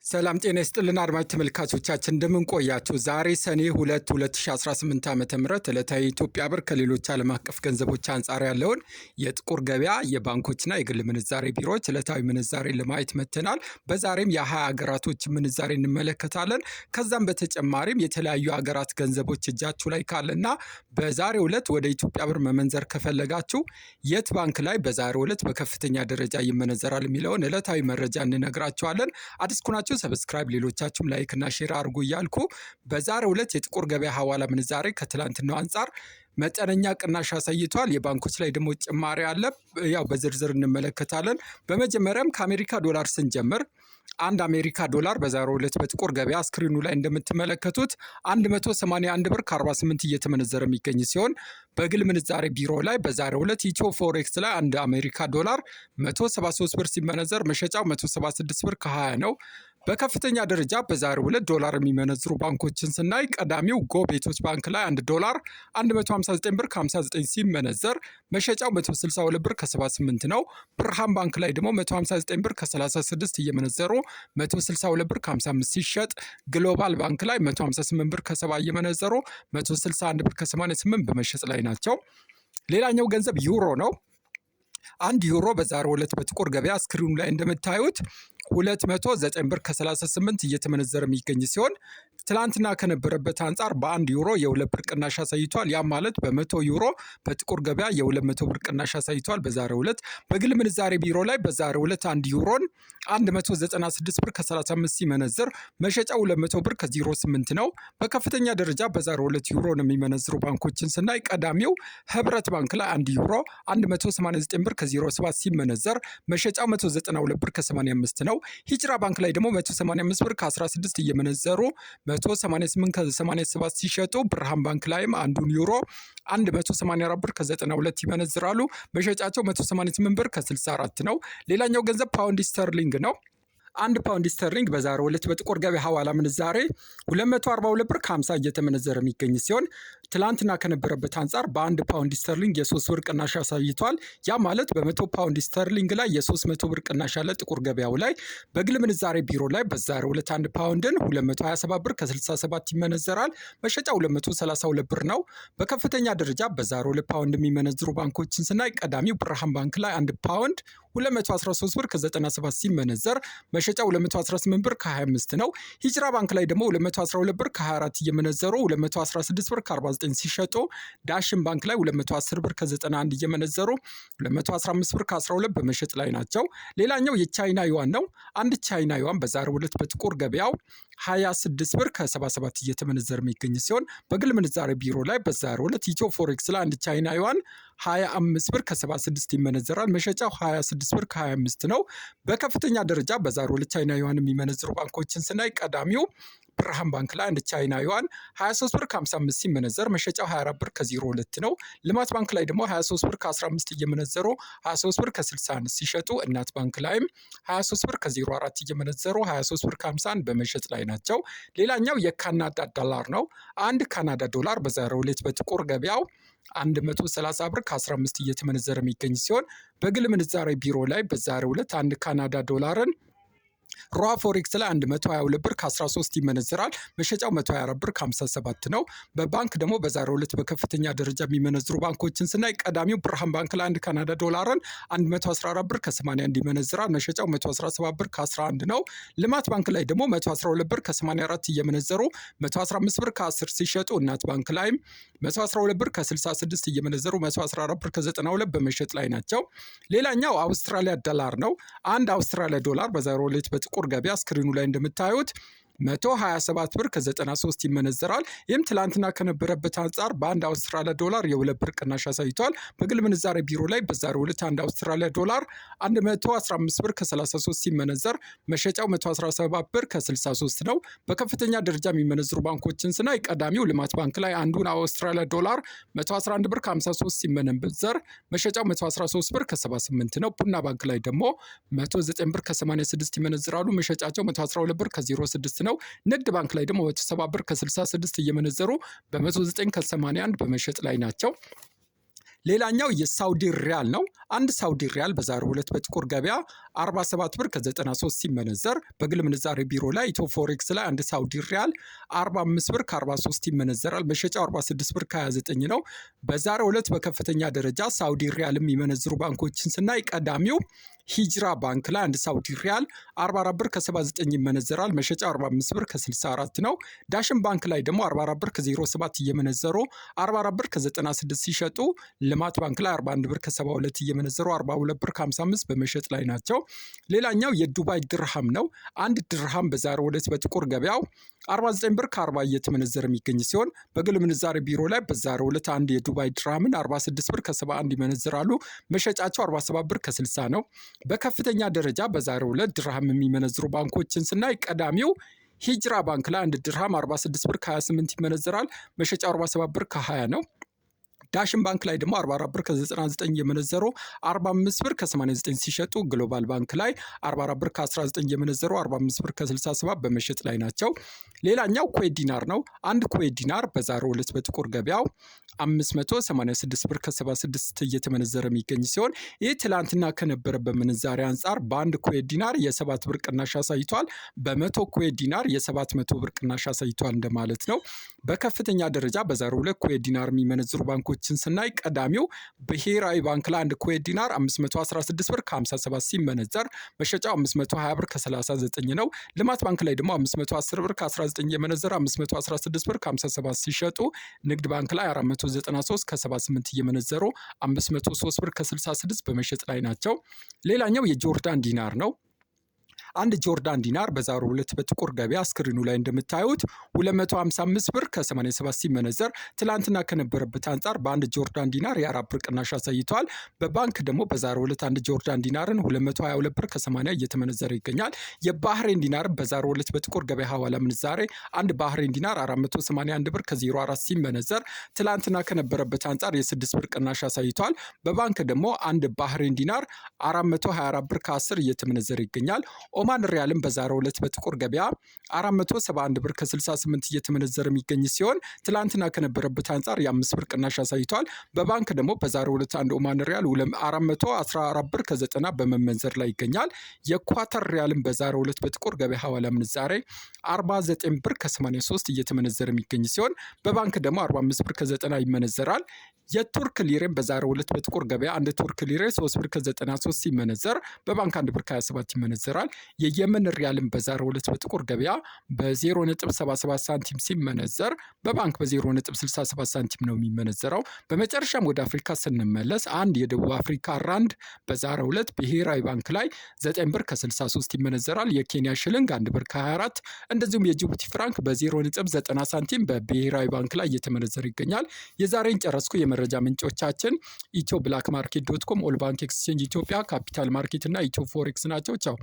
ሰላም ጤና ይስጥልን አድማጭ ተመልካቾቻችን እንደምን ቆያችሁ? ዛሬ ሰኔ 2 2018 ዓ.ም ዕለታዊ የኢትዮጵያ ብር ከሌሎች ዓለም አቀፍ ገንዘቦች አንጻር ያለውን የጥቁር ገበያ የባንኮችና የግል ምንዛሬ ቢሮዎች ዕለታዊ ምንዛሬ ለማየት መጥተናል። በዛሬም የ20 ሀገራቶች ምንዛሬ እንመለከታለን። ከዛም በተጨማሪም የተለያዩ ሀገራት ገንዘቦች እጃችሁ ላይ ካለና በዛሬው ዕለት ወደ ኢትዮጵያ ብር መመንዘር ከፈለጋችሁ የት ባንክ ላይ በዛሬው ዕለት በከፍተኛ ደረጃ ይመነዘራል የሚለውን ዕለታዊ መረጃ እንነግራችኋለን። አዲስ ኩናችሁ ሰብስክራይብ ሌሎቻችሁም ላይክ እና ሼር አድርጉ እያልኩ በዛሬው ዕለት የጥቁር ገበያ ሐዋላ ምንዛሬ ከትላንትናው አንጻር መጠነኛ ቅናሽ አሳይቷል። የባንኮች ላይ ደግሞ ጭማሪ አለ። ያው በዝርዝር እንመለከታለን። በመጀመሪያም ከአሜሪካ ዶላር ስንጀምር አንድ አሜሪካ ዶላር በዛሬው ዕለት በጥቁር ገበያ ስክሪኑ ላይ እንደምትመለከቱት 181 ብር ከ48 እየተመነዘረ የሚገኝ ሲሆን በግል ምንዛሬ ቢሮ ላይ በዛሬው ዕለት ኢትዮ ፎሬክስ ላይ አንድ አሜሪካ ዶላር 173 ብር ሲመነዘር መሸጫው 176 ብር ከ20 ነው። በከፍተኛ ደረጃ በዛሬው ዕለት ዶላር የሚመነዝሩ ባንኮችን ስናይ ቀዳሚው ጎ ቤቶች ባንክ ላይ 1 ዶላር 159 ብር ከ59 ሲመነዘር መሸጫው 162 ብር ከ78 ነው። ብርሃን ባንክ ላይ ደግሞ 159 ብር ከ36 እየመነዘሩ 162 ብር ከ55 ሲሸጥ፣ ግሎባል ባንክ ላይ 158 ብር ከ70 እየመነዘሩ 161 ብር ከ88 በመሸጥ ላይ ናቸው። ሌላኛው ገንዘብ ዩሮ ነው። አንድ ዩሮ በዛሬው ዕለት በጥቁር ገበያ ስክሪኑ ላይ እንደምታዩት 209 ብር ከ38 እየተመነዘረ የሚገኝ ሲሆን ትላንትና ከነበረበት አንጻር በአንድ ዩሮ የ2 ብር ቅናሽ አሳይቷል። ያም ማለት በ100 ዩሮ በጥቁር ገበያ የ200 ብር ቅናሽ አሳይቷል በዛሬው ዕለት። በግል ምንዛሬ ቢሮ ላይ በዛሬው ዕለት አንድ ዩሮን 196 ብር ከ35 ሲመነዝር መሸጫው 200 ብር ከ08 ነው። በከፍተኛ ደረጃ በዛሬው ዕለት ዩሮን የሚመነዝሩ ባንኮችን ስናይ ቀዳሚው ህብረት ባንክ ላይ አንድ ዩሮ 189 ብር ከ07 ሲመነዘር መሸጫው 192 ብር ከ85 ነው። ሂጅራ ባንክ ላይ ደግሞ 185 ብር ከ16 እየመነዘሩ 188 ከ87 ሲሸጡ፣ ብርሃን ባንክ ላይም አንዱን ዩሮ 184 ብር ከ92 ይመነዝራሉ። መሸጫቸው 188 ብር ከ64 ነው። ሌላኛው ገንዘብ ፓውንድ ስተርሊንግ ነው። አንድ ፓውንድ ስተርሊንግ በዛሬው ዕለት በጥቁር ገበያ ሐዋላ ምንዛሬ 242 ብር ከ50 እየተመነዘረ የሚገኝ ሲሆን ትላንትና ከነበረበት አንጻር በአንድ ፓውንድ ስተርሊንግ የ3 ብር ቅናሽ አሳይቷል። ያ ማለት በ100 ፓውንድ ስተርሊንግ ላይ የ300 ብር ቅናሽ አለ ጥቁር ገበያው ላይ። በግል ምንዛሬ ቢሮ ላይ በዛሬው ዕለት አንድ ፓውንድን 227 ብር ከ67 ይመነዘራል። መሸጫው 232 ብር ነው። በከፍተኛ ደረጃ በዛሬው ዕለት ፓውንድ የሚመነዝሩ ባንኮችን ስናይ ቀዳሚው ብርሃን ባንክ ላይ አንድ ፓውንድ 213 ብር ከ97 ሲመነዘር መሸጫው 218 ብር ከ25 ነው። ሂጅራ ባንክ ላይ ደግሞ 212 ብር ከ24 እየመነዘሩ 216 ብር ከ49 ሲሸጡ፣ ዳሽን ባንክ ላይ 210 ብር ከ91 እየመነዘሩ 215 ብር ከ12 በመሸጥ ላይ ናቸው። ሌላኛው የቻይና ዩዋን ነው። አንድ ቻይና ዩዋን በዛሬው ዕለት በጥቁር ገበያው 26 ብር ከ77 እየተመነዘረ የሚገኝ ሲሆን በግል ምንዛሬ ቢሮ ላይ በዛሬው ዕለት ኢትዮ ፎሬክስ ላይ አንድ ቻይና ዩዋን 25 ብር ከ76 ይመነዘራል። መሸጫው 26 ብር ከ25 ነው። በከፍተኛ ደረጃ በዛሬው ዕለት ቻይና ዩዋን የሚመነዝሩ ባንኮችን ስናይ ቀዳሚው ብርሃን ባንክ ላይ አንድ ቻይና ዩዋን 23 ብር ከ55 ሲመነዘር መሸጫው 24 ብር ከ02 ነው። ልማት ባንክ ላይ ደግሞ 23 ብር ከ15 እየመነዘሩ 23 ብር ከ61 ሲሸጡ፣ እናት ባንክ ላይም 23 ብር ከ04 እየመነዘሩ 23 ብር ከ51 በመሸጥ ላይ ናቸው። ሌላኛው የካናዳ ዶላር ነው። አንድ ካናዳ ዶላር በዛሬው ዕለት በጥቁር ገበያው 130 ብር ከ15 እየተመነዘረ የሚገኝ ሲሆን በግል ምንዛሬ ቢሮ ላይ በዛሬው ዕለት አንድ ካናዳ ዶላርን ሮሃ ፎሬክስ ላይ 122 ብር ከ13 ይመነዝራል። መሸጫው 124 ብር ከ57 ነው። በባንክ ደግሞ በዛሬው ዕለት በከፍተኛ ደረጃ የሚመነዝሩ ባንኮችን ስናይ ቀዳሚው ብርሃን ባንክ ላይ አንድ ካናዳ ዶላርን 114 ብር ከ81 ይመነዝራል። መሸጫው 117 ብር ከ11 ነው። ልማት ባንክ ላይ ደግሞ 112 ብር ከ84 እየመነዘሩ 115 ብር ከ10 ሲሸጡ፣ እናት ባንክ ላይም 112 ብር ከ66 እየመነዘሩ 114 ብር ከ92 በመሸጥ ላይ ናቸው። ሌላኛው አውስትራሊያ ዶላር ነው። አንድ አውስትራሊያ ዶላር በዛሬው ዕለት በጥቁር ገበያ ስክሪኑ ላይ እንደምታዩት 127 ብር ከ93 ይመነዘራል። ይህም ትላንትና ከነበረበት አንጻር በአንድ አውስትራሊያ ዶላር የ2 ብር ቅናሽ አሳይቷል። በግል ምንዛሬ ቢሮ ላይ በዛሬው ዕለት አንድ አውስትራሊያ ዶላር 115 ብር ከ33 ሲመነዘር መሸጫው 117 ብር ከ63 ነው። በከፍተኛ ደረጃ የሚመነዝሩ ባንኮችን ስናይ ቀዳሚው ልማት ባንክ ላይ አንዱን አውስትራሊያ ዶላር 111 ብር ከ53 ሲመነዘር መሸጫው 113 ብር ከ78 ነው። ቡና ባንክ ላይ ደግሞ 109 ብር ከ86 ይመነዝራሉ። መሸጫቸው 112 ብር ከ06 ነው። ንግድ ባንክ ላይ ደግሞ 170 ብር ከ66 እየመነዘሩ በ109 ከ81 በመሸጥ ላይ ናቸው። ሌላኛው የሳውዲ ሪያል ነው። አንድ ሳውዲ ሪያል በዛሬው ዕለት በጥቁር ገበያ 47 ብር ከ93 ሲመነዘር በግል ምንዛሬ ቢሮ ላይ ኢትዮ ፎሬክስ ላይ አንድ ሳውዲ ሪያል 45 ብር ከ43 ይመነዘራል። መሸጫው 46 ብር ከ29 ነው። በዛሬው ዕለት በከፍተኛ ደረጃ ሳውዲ ሪያል የሚመነዝሩ ባንኮችን ስናይ ቀዳሚው ሂጅራ ባንክ ላይ አንድ ሳውዲ ሪያል 44 ብር ከ79 ይመነዘራል። መሸጫ 45 ብር ከ64 ነው። ዳሽን ባንክ ላይ ደግሞ 44 ብር ከ07 እየመነዘሩ 44 ብር ከ96 ሲሸጡ፣ ልማት ባንክ ላይ 41 ብር ከ72 እየመነዘሩ 42 ብር ከ55 በመሸጥ ላይ ናቸው። ሌላኛው የዱባይ ድርሃም ነው። አንድ ድርሃም በዛሬው ዕለት በጥቁር ገበያው 49 ብር ከ40 እየተመነዘረ የሚገኝ ሲሆን በግል ምንዛሬ ቢሮ ላይ በዛሬው ዕለት አንድ የዱባይ ድርሃምን 46 ብር ከ71 ይመነዝራሉ። መሸጫቸው 47 ብር ከ60 ነው። በከፍተኛ ደረጃ በዛሬው ዕለት ድርሃም የሚመነዝሩ ባንኮችን ስናይ ቀዳሚው ሂጅራ ባንክ ላይ አንድ ድርሃም 46 ብር ከ28 ይመነዝራል። መሸጫው 47 ብር ከ20 ነው። ዳሽን ባንክ ላይ ደግሞ 44 ብር ከ99 የመነዘሩ 45 ብር ከ89 ሲሸጡ፣ ግሎባል ባንክ ላይ 44 ብር ከ19 የመነዘሩ 45 ብር ከ67 በመሸጥ ላይ ናቸው። ሌላኛው ኩዌት ዲናር ነው። አንድ ኩዌት ዲናር በዛሬው ዕለት በጥቁር ገበያው 586 ብር ከ76 እየተመነዘረ የሚገኝ ሲሆን ይህ ትላንትና ከነበረበት ምንዛሬ አንጻር በአንድ ኩዌት ዲናር የ7 ብር ቅናሽ አሳይቷል። በመቶ ኩዌት ዲናር የ700 ብር ቅናሽ አሳይቷል እንደማለት ነው። በከፍተኛ ደረጃ በዛሬው ዕለት ኩዌት ዲናር የሚመነዝሩ ባንኮችን ስናይ ቀዳሚው ብሔራዊ ባንክ ላይ አንድ ኩዌት ዲናር 516 ብር ከ57 ሲመነዘር መሸጫው 520 ብር ከ39 ነው። ልማት ባንክ ላይ ደግሞ 510 ብር ከ19 የመነዘረ 516 ብር ከ57 ሲሸጡ፣ ንግድ ባንክ ላይ 493 ከ78 እየመነዘሩ 503 ብር ከ66 በመሸጥ ላይ ናቸው። ሌላኛው የጆርዳን ዲናር ነው። አንድ ጆርዳን ዲናር በዛሬው ዕለት በጥቁር ገበያ ስክሪኑ ላይ እንደምታዩት 255 ብር ከ87 ሲመነዘር ትላንትና ከነበረበት አንጻር በአንድ ጆርዳን ዲናር የ4 ብር ቅናሽ አሳይቷል። በባንክ ደግሞ በዛሬው ዕለት አንድ ጆርዳን ዲናርን 222 ብር ከ80 እየተመነዘረ ይገኛል። የባህሬን ዲናርን በዛሬው ዕለት በጥቁር ገበያ ሐዋላ ምንዛሬ አንድ ባህሬን ዲናር 481 ብር ከ04 ሲመነዘር ትላንትና ከነበረበት አንጻር የ6 ብር ቅናሽ አሳይቷል። በባንክ ደግሞ አንድ ባህሬን ዲናር 424 ብር ከ10 እየተመነዘረ ይገኛል። ኦማን ሪያልም በዛሬው ዕለት በጥቁር ገበያ 471 ብር ከ68 እየተመነዘረ የሚገኝ ሲሆን ትላንትና ከነበረበት አንጻር የ5 ብር ቅናሽ አሳይቷል። በባንክ ደግሞ በዛሬው ዕለት አንድ ኦማን ሪያል 414 ብር ከ90 በመመንዘር ላይ ይገኛል። የኳተር ሪያልም በዛሬው ዕለት በጥቁር ገበያ ሐዋላ ምንዛሬ 49 ብር ከ83 እየተመነዘረ የሚገኝ ሲሆን በባንክ ደግሞ 45 ብር ከ90 ይመነዘራል። የቱርክ ሊሬም በዛሬው ዕለት በጥቁር ገበያ አንድ ቱርክ ሊሬ 3 ብር ከ93 ሲመነዘር በባንክ 1 ብር ከ27 ይመነዘራል። የየመን ሪያልም በዛሬው ዕለት በጥቁር ገበያ በ0.77 ሳንቲም ሲመነዘር በባንክ በ0.67 ሳንቲም ነው የሚመነዘረው። በመጨረሻም ወደ አፍሪካ ስንመለስ አንድ የደቡብ አፍሪካ ራንድ በዛሬው ዕለት ብሔራዊ ባንክ ላይ 9 ብር ከ63 ይመነዘራል። የኬንያ ሽልንግ 1 ብር ከ24 እንደዚሁም የጅቡቲ ፍራንክ በ0.90 ሳንቲም በብሔራዊ ባንክ ላይ እየተመነዘረ ይገኛል። የዛሬን ጨረስኩ። የመረጃ ምንጮቻችን ኢትዮ ብላክ ማርኬት .com፣ ኦል ባንክ ኤክስቼንጅ ኢትዮጵያ፣ ካፒታል ማርኬት እና ኢትዮ ፎሬክስ ናቸው። ቻው።